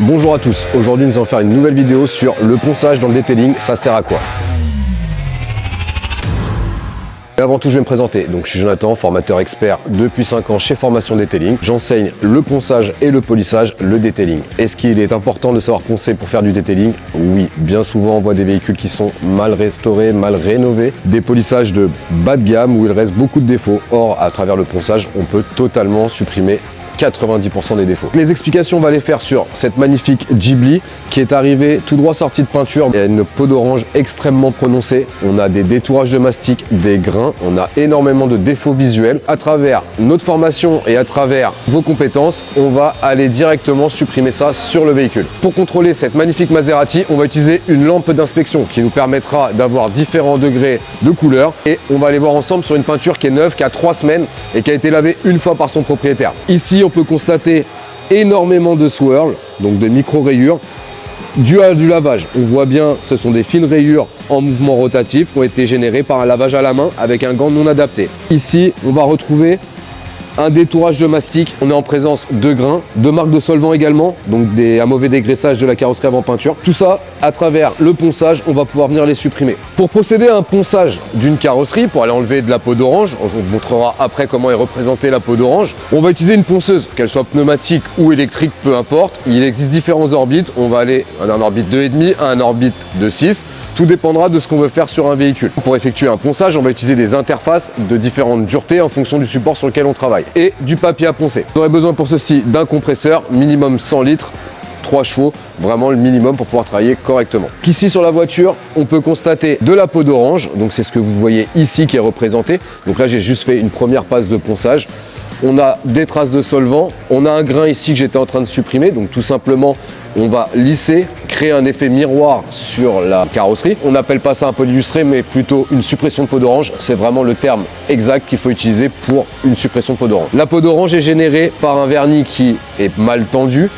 Bonjour à tous, aujourd'hui nous allons faire une nouvelle vidéo sur le ponçage dans le detailing, ça sert à quoi? Et avant tout je vais me présenter, donc je suis Jonathan, formateur expert depuis 5 ans chez Formation Detailing. J'enseigne le ponçage et le polissage, le detailing. Est-ce qu'il est important de savoir poncer pour faire du detailing? Oui, bien souvent on voit des véhicules qui sont mal restaurés, mal rénovés, des polissages de bas de gamme où il reste beaucoup de défauts. Or à travers le ponçage on peut totalement supprimer 90% des défauts. Les explications on va les faire sur cette magnifique Ghibli qui est arrivée tout droit sortie de peinture. Il y a une peau d'orange extrêmement prononcée. On a des détourages de mastic, des grains. On a énormément de défauts visuels. À travers notre formation et à travers vos compétences, on va aller directement supprimer ça sur le véhicule. Pour contrôler cette magnifique Maserati, on va utiliser une lampe d'inspection qui nous permettra d'avoir différents degrés de couleur et on va aller voir ensemble sur une peinture qui est neuve, qui a 3 semaines et qui a été lavée une fois par son propriétaire. Ici, on peut constater énormément de swirls, donc de micro-rayures, dû à du lavage. On voit bien, ce sont des fines rayures en mouvement rotatif qui ont été générées par un lavage à la main avec un gant non adapté. Ici, on va retrouver un détourage de mastic, on est en présence de grains, de marques de solvant également, donc un mauvais dégraissage de la carrosserie avant peinture. Tout ça, à travers le ponçage, on va pouvoir venir les supprimer. Pour procéder à un ponçage d'une carrosserie, pour aller enlever de la peau d'orange, on vous montrera après comment est représentée la peau d'orange, on va utiliser une ponceuse, qu'elle soit pneumatique ou électrique, peu importe. Il existe différentes orbites, on va aller d'un orbite 2,5 à un orbite de 6. Tout dépendra de ce qu'on veut faire sur un véhicule. Pour effectuer un ponçage, on va utiliser des interfaces de différentes duretés en fonction du support sur lequel on travaille et du papier à poncer. Vous aurez besoin pour ceci d'un compresseur, minimum 100 litres, 3 chevaux, vraiment le minimum pour pouvoir travailler correctement. Ici sur la voiture, on peut constater de la peau d'orange, donc c'est ce que vous voyez ici qui est représenté. Donc là, j'ai juste fait une première passe de ponçage. On a des traces de solvant, on a un grain ici que j'étais en train de supprimer, donc tout simplement on va lisser, créer un effet miroir sur la carrosserie. On n'appelle pas ça un polylustré mais plutôt une suppression de peau d'orange, c'est vraiment le terme exact qu'il faut utiliser pour une suppression de peau d'orange. La peau d'orange est générée par un vernis qui est mal tendu.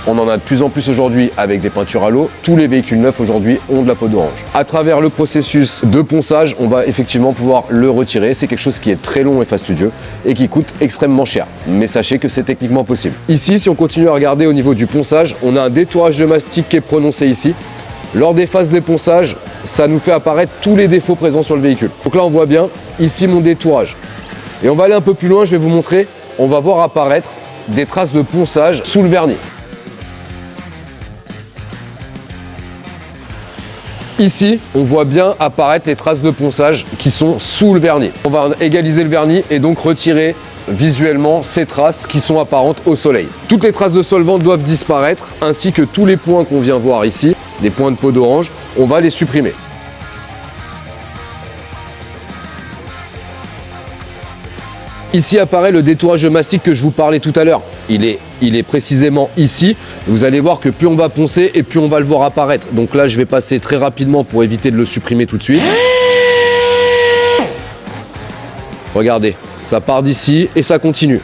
On en a de plus en plus aujourd'hui avec des peintures à l'eau. Tous les véhicules neufs aujourd'hui ont de la peau d'orange. À travers le processus de ponçage, on va effectivement pouvoir le retirer. C'est quelque chose qui est très long et fastidieux et qui coûte extrêmement cher. Mais sachez que c'est techniquement possible. Ici, si on continue à regarder au niveau du ponçage, on a un détourage de mastic qui est prononcé ici. Lors des phases de ponçage, ça nous fait apparaître tous les défauts présents sur le véhicule. Donc là, on voit bien ici mon détourage. Et on va aller un peu plus loin, je vais vous montrer. On va voir apparaître des traces de ponçage sous le vernis. Ici, on voit bien apparaître les traces de ponçage qui sont sous le vernis. On va égaliser le vernis et donc retirer visuellement ces traces qui sont apparentes au soleil. Toutes les traces de solvant doivent disparaître, ainsi que tous les points qu'on vient voir ici, les points de peau d'orange, on va les supprimer. Ici apparaît le détourage de mastic que je vous parlais tout à l'heure. Il est précisément ici. Vous allez voir que plus on va poncer et plus on va le voir apparaître. Donc là, je vais passer très rapidement pour éviter de le supprimer tout de suite. Regardez, ça part d'ici et ça continue.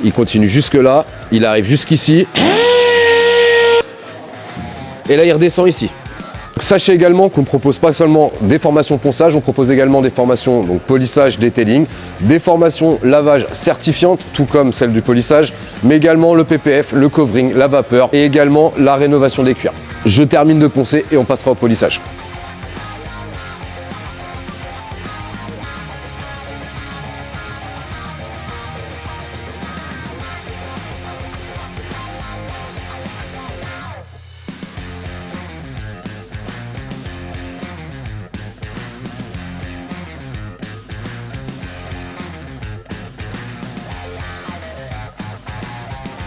Il continue jusque là, il arrive jusqu'ici. Et là, il redescend ici. Sachez également qu'on ne propose pas seulement des formations ponçage, on propose également des formations donc polissage, detailing, des formations lavage certifiantes, tout comme celle du polissage, mais également le PPF, le covering, la vapeur et également la rénovation des cuirs. Je termine de poncer et on passera au polissage.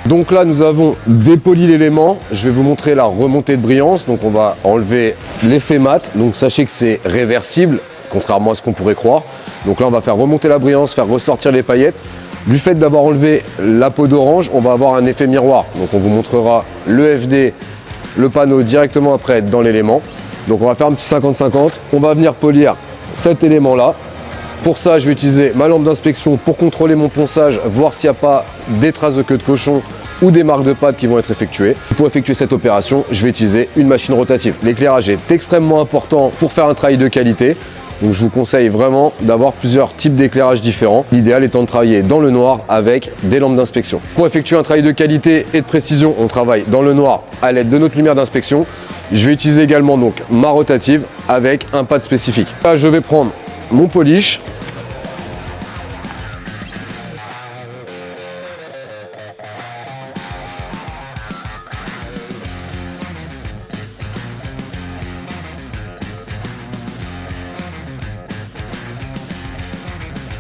Donc là, nous avons dépoli l'élément. Je vais vous montrer la remontée de brillance. Donc on va enlever l'effet mat. Donc sachez que c'est réversible, contrairement à ce qu'on pourrait croire. Donc là, on va faire remonter la brillance, faire ressortir les paillettes. Du fait d'avoir enlevé la peau d'orange, on va avoir un effet miroir. Donc on vous montrera le FD, le panneau directement après dans l'élément. Donc on va faire un petit 50-50. On va venir polir cet élément-là. Pour ça, je vais utiliser ma lampe d'inspection pour contrôler mon ponçage, voir s'il n'y a pas des traces de queue de cochon ou des marques de pâte qui vont être effectuées. Pour effectuer cette opération, je vais utiliser une machine rotative. L'éclairage est extrêmement important pour faire un travail de qualité. Donc je vous conseille vraiment d'avoir plusieurs types d'éclairage différents. L'idéal étant de travailler dans le noir avec des lampes d'inspection. Pour effectuer un travail de qualité et de précision, on travaille dans le noir à l'aide de notre lumière d'inspection. Je vais utiliser également donc ma rotative avec un pad spécifique. Là, je vais prendre mon polish.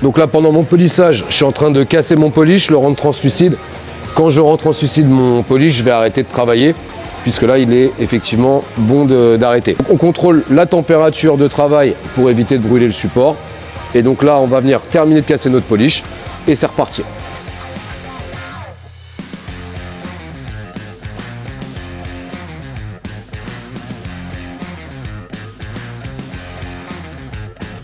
Donc là, pendant mon polissage, je suis en train de casser mon polish, le rendre translucide. Quand je rends translucide mon polish, je vais arrêter de travailler, puisque là, il est effectivement bon d'arrêter. On contrôle la température de travail pour éviter de brûler le support. Et donc là, on va venir terminer de casser notre polish et c'est reparti.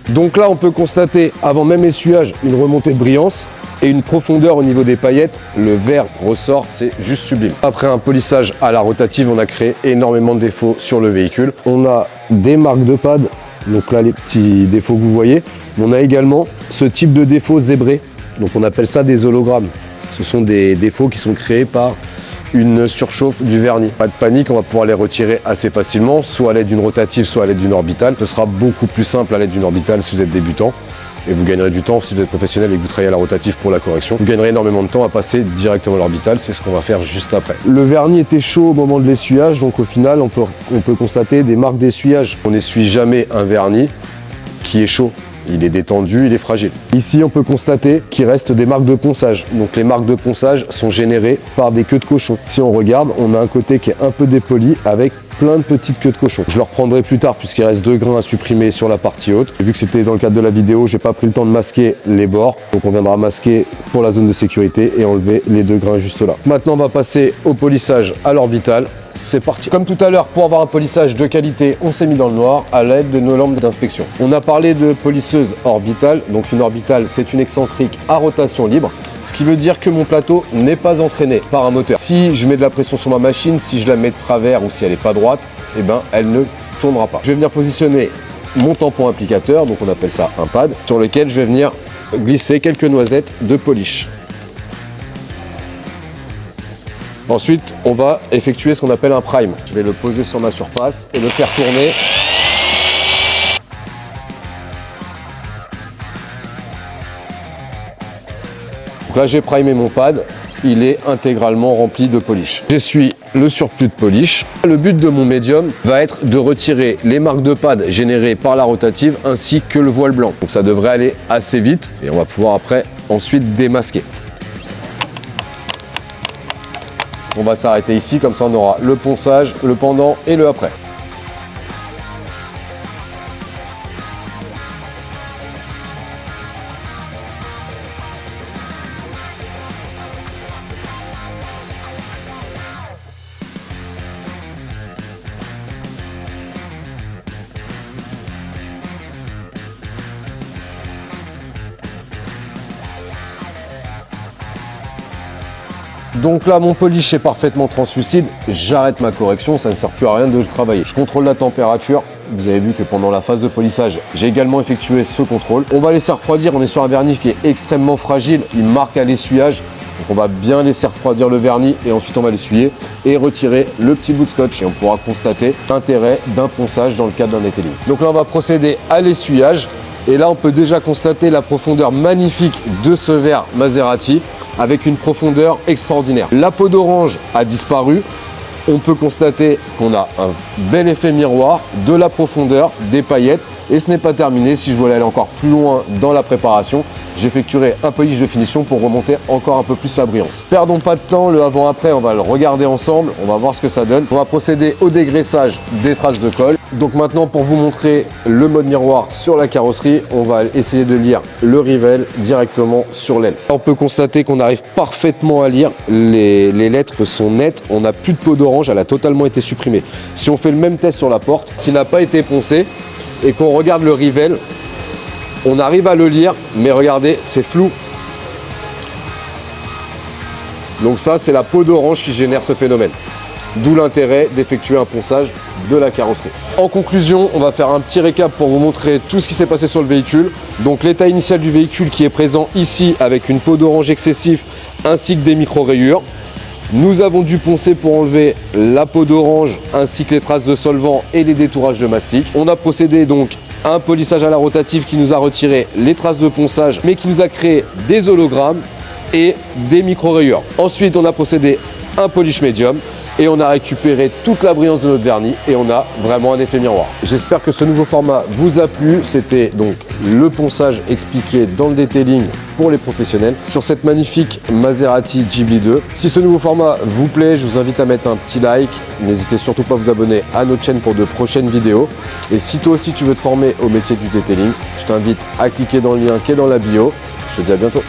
Donc là, on peut constater, avant même essuyage, une remontée de brillance et une profondeur au niveau des paillettes. Le vert ressort, c'est juste sublime. Après un polissage à la rotative, on a créé énormément de défauts sur le véhicule. On a des marques de pad, donc là les petits défauts que vous voyez. On a également ce type de défauts zébrés, donc on appelle ça des hologrammes. Ce sont des défauts qui sont créés par une surchauffe du vernis. Pas de panique, on va pouvoir les retirer assez facilement, soit à l'aide d'une rotative, soit à l'aide d'une orbitale. Ce sera beaucoup plus simple à l'aide d'une orbitale si vous êtes débutant. Et vous gagnerez du temps si vous êtes professionnel et que vous travaillez à la rotative pour la correction. Vous gagnerez énormément de temps à passer directement à l'orbital, c'est ce qu'on va faire juste après. Le vernis était chaud au moment de l'essuyage, donc au final on peut constater des marques d'essuyage. On n'essuie jamais un vernis qui est chaud. Il est détendu, il est fragile. Ici, on peut constater qu'il reste des marques de ponçage. Donc les marques de ponçage sont générées par des queues de cochon. Si on regarde, on a un côté qui est un peu dépoli avec plein de petites queues de cochon. Je le reprendrai plus tard puisqu'il reste 2 grains à supprimer sur la partie haute. Et vu que c'était dans le cadre de la vidéo, j'ai pas pris le temps de masquer les bords. Donc on viendra masquer pour la zone de sécurité et enlever les 2 grains juste là. Maintenant, on va passer au polissage à l'orbital. C'est parti. Comme tout à l'heure, pour avoir un polissage de qualité, on s'est mis dans le noir à l'aide de nos lampes d'inspection. On a parlé de polisseuse orbitale. Donc une orbitale, c'est une excentrique à rotation libre. Ce qui veut dire que mon plateau n'est pas entraîné par un moteur. Si je mets de la pression sur ma machine, si je la mets de travers ou si elle n'est pas droite, eh ben, elle ne tournera pas. Je vais venir positionner mon tampon applicateur, donc on appelle ça un pad, sur lequel je vais venir glisser quelques noisettes de polish. Ensuite, on va effectuer ce qu'on appelle un prime. Je vais le poser sur ma surface et le faire tourner. Donc là, j'ai primé mon pad. Il est intégralement rempli de polish. J'essuie le surplus de polish. Le but de mon médium va être de retirer les marques de pad générées par la rotative ainsi que le voile blanc. Donc ça devrait aller assez vite et on va pouvoir après ensuite démasquer. On va s'arrêter ici, comme ça on aura le ponçage, le pendant et le après. Donc là, mon polish est parfaitement translucide. J'arrête ma correction, ça ne sert plus à rien de le travailler. Je contrôle la température. Vous avez vu que pendant la phase de polissage, j'ai également effectué ce contrôle. On va laisser refroidir. On est sur un vernis qui est extrêmement fragile. Il marque à l'essuyage. Donc on va bien laisser refroidir le vernis et ensuite on va l'essuyer et retirer le petit bout de scotch. Et on pourra constater l'intérêt d'un ponçage dans le cadre d'un detailing. Donc là, on va procéder à l'essuyage. Et là, on peut déjà constater la profondeur magnifique de ce verre Maserati avec une profondeur extraordinaire. La peau d'orange a disparu. On peut constater qu'on a un bel effet miroir, de la profondeur, des paillettes. Et ce n'est pas terminé. Si je voulais aller encore plus loin dans la préparation, j'effectuerai un polish de finition pour remonter encore un peu plus la brillance. Perdons pas de temps, le avant-après, on va le regarder ensemble. On va voir ce que ça donne. On va procéder au dégraissage des traces de colle. Donc maintenant, pour vous montrer le mode miroir sur la carrosserie, on va essayer de lire le Rivel directement sur l'aile. On peut constater qu'on arrive parfaitement à lire. Les lettres sont nettes. On n'a plus de peau d'orange, elle a totalement été supprimée. Si on fait le même test sur la porte, qui n'a pas été poncée, et qu'on regarde le Rivel, on arrive à le lire, mais regardez, c'est flou. Donc ça, c'est la peau d'orange qui génère ce phénomène. d'où l'intérêt d'effectuer un ponçage de la carrosserie. En conclusion, on va faire un petit récap pour vous montrer tout ce qui s'est passé sur le véhicule. Donc l'état initial du véhicule qui est présent ici avec une peau d'orange excessif ainsi que des micro-rayures. Nous avons dû poncer pour enlever la peau d'orange ainsi que les traces de solvant et les détourages de mastic. On a procédé donc à un polissage à la rotative qui nous a retiré les traces de ponçage mais qui nous a créé des hologrammes et des micro-rayures. Ensuite, on a procédé à un polish médium et on a récupéré toute la brillance de notre vernis et on a vraiment un effet miroir. J'espère que ce nouveau format vous a plu. C'était donc le ponçage expliqué dans le detailing pour les professionnels sur cette magnifique Maserati Ghibli 2. Si ce nouveau format vous plaît, je vous invite à mettre un petit like. N'hésitez surtout pas à vous abonner à notre chaîne pour de prochaines vidéos. Et si toi aussi tu veux te former au métier du detailing, je t'invite à cliquer dans le lien qui est dans la bio. Je te dis à bientôt.